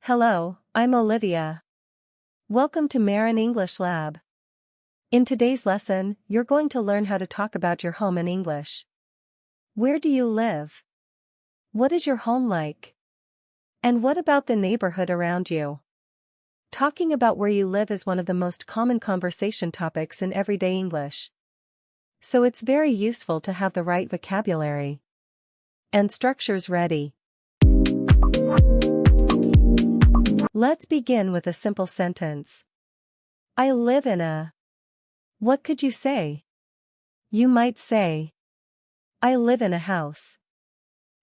Hello, I'm Olivia. Welcome to Marin English Lab. In today's lesson, you're going to learn how to talk about your home in English. Where do you live? What is your home like? And what about the neighborhood around you? Talking about where you live is one of the most common conversation topics in everyday English. So it's very useful to have the right vocabulary and structures ready. Let's begin with a simple sentence. I live in a. What could you say? You might say, I live in a house.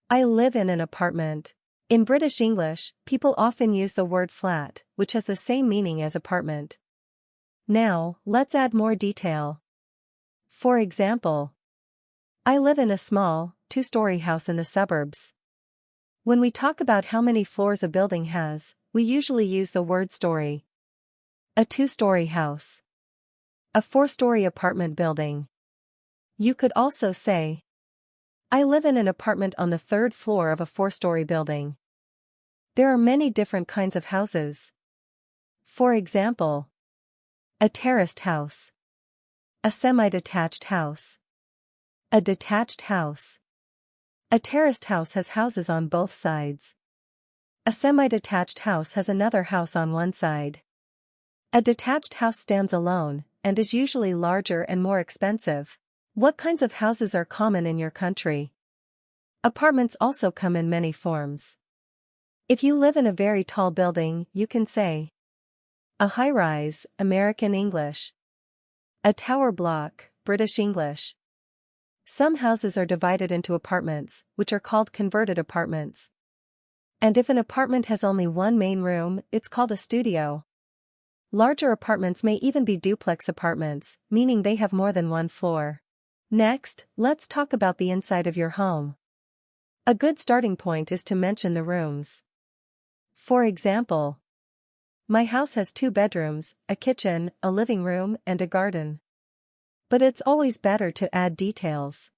I live in an apartment. In British English, people often use the word flat, which has the same meaning as apartment. Now, let's add more detail. For example, I live in a small, two-story house in the suburbs. When we talk about how many floors a building has, we usually use the word story. A two-story house. A four-story apartment building. You could also say, I live in an apartment on the third floor of a four-story building. There are many different kinds of houses. For example, a terraced house. A semi-detached house. A detached house. A terraced house has houses on both sides. A semi-detached house has another house on one side. A detached house stands alone, and is usually larger and more expensive. What kinds of houses are common in your country? Apartments also come in many forms. If you live in a very tall building, you can say a high-rise, American English. A tower block, British English. Some houses are divided into apartments, which are called converted apartments. And if an apartment has only one main room, it's called a studio. Larger apartments may even be duplex apartments, meaning they have more than one floor. Next, let's talk about the inside of your home. A good starting point is to mention the rooms. For example, my house has 2 bedrooms, a kitchen, a living room, and a garden. But it's always better to add details.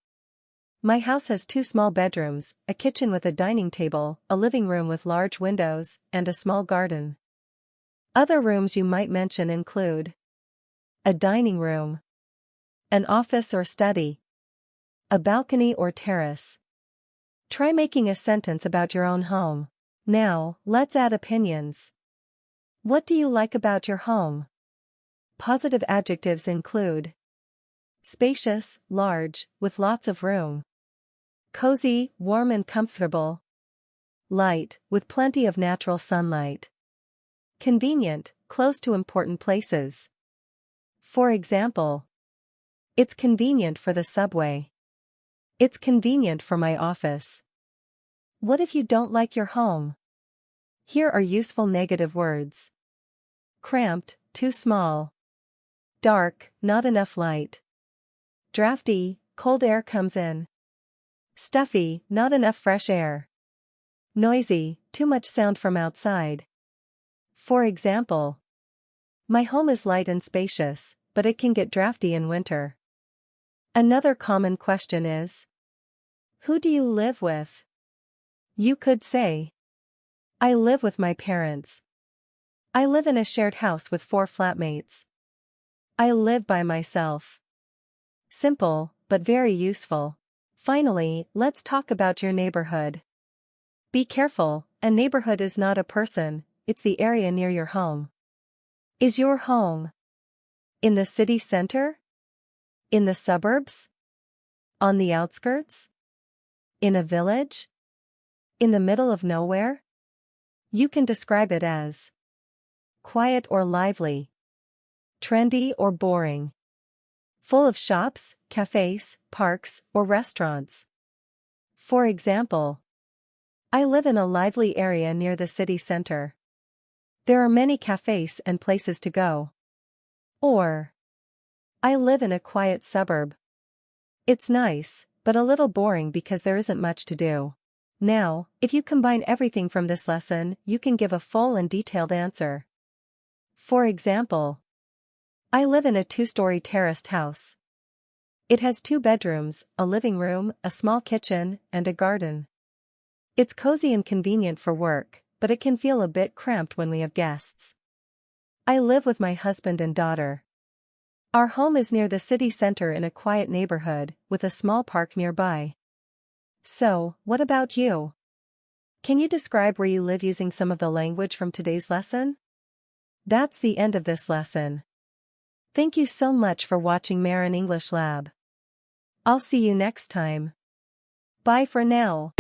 My house has 2 small bedrooms, a kitchen with a dining table, a living room with large windows, and a small garden. Other rooms you might mention include a dining room, an office or study, a balcony or terrace. Try making a sentence about your own home. Now, let's add opinions. What do you like about your home? Positive adjectives include spacious, large, with lots of room. Cozy, warm and comfortable. Light, with plenty of natural sunlight. Convenient, close to important places. For example, it's convenient for the subway. It's convenient for my office. What if you don't like your home? Here are useful negative words. Cramped, too small. Dark, not enough light. Drafty, cold air comes in. Stuffy, not enough fresh air. Noisy, too much sound from outside. For example, my home is light and spacious, but it can get drafty in winter. Another common question is, who do you live with? You could say, I live with my parents. I live in a shared house with 4 flatmates. I live by myself. Simple, but very useful. Finally, let's talk about your neighborhood. Be careful, a neighborhood is not a person, it's the area near your home. Is your home in the city center? In the suburbs? On the outskirts? In a village? In the middle of nowhere? You can describe it as quiet or lively, trendy or boring, full of shops, cafes, parks, or restaurants. For example, I live in a lively area near the city center. There are many cafes and places to go. Or, I live in a quiet suburb. It's nice, but a little boring because there isn't much to do. Now, if you combine everything from this lesson, you can give a full and detailed answer. For example, I live in a 2-story terraced house. It has 2 bedrooms, a living room, a small kitchen, and a garden. It's cozy and convenient for work, but it can feel a bit cramped when we have guests. I live with my husband and daughter. Our home is near the city center in a quiet neighborhood, with a small park nearby. So, what about you? Can you describe where you live using some of the language from today's lesson? That's the end of this lesson. Thank you so much for watching Marin English Lab. I'll see you next time. Bye for now.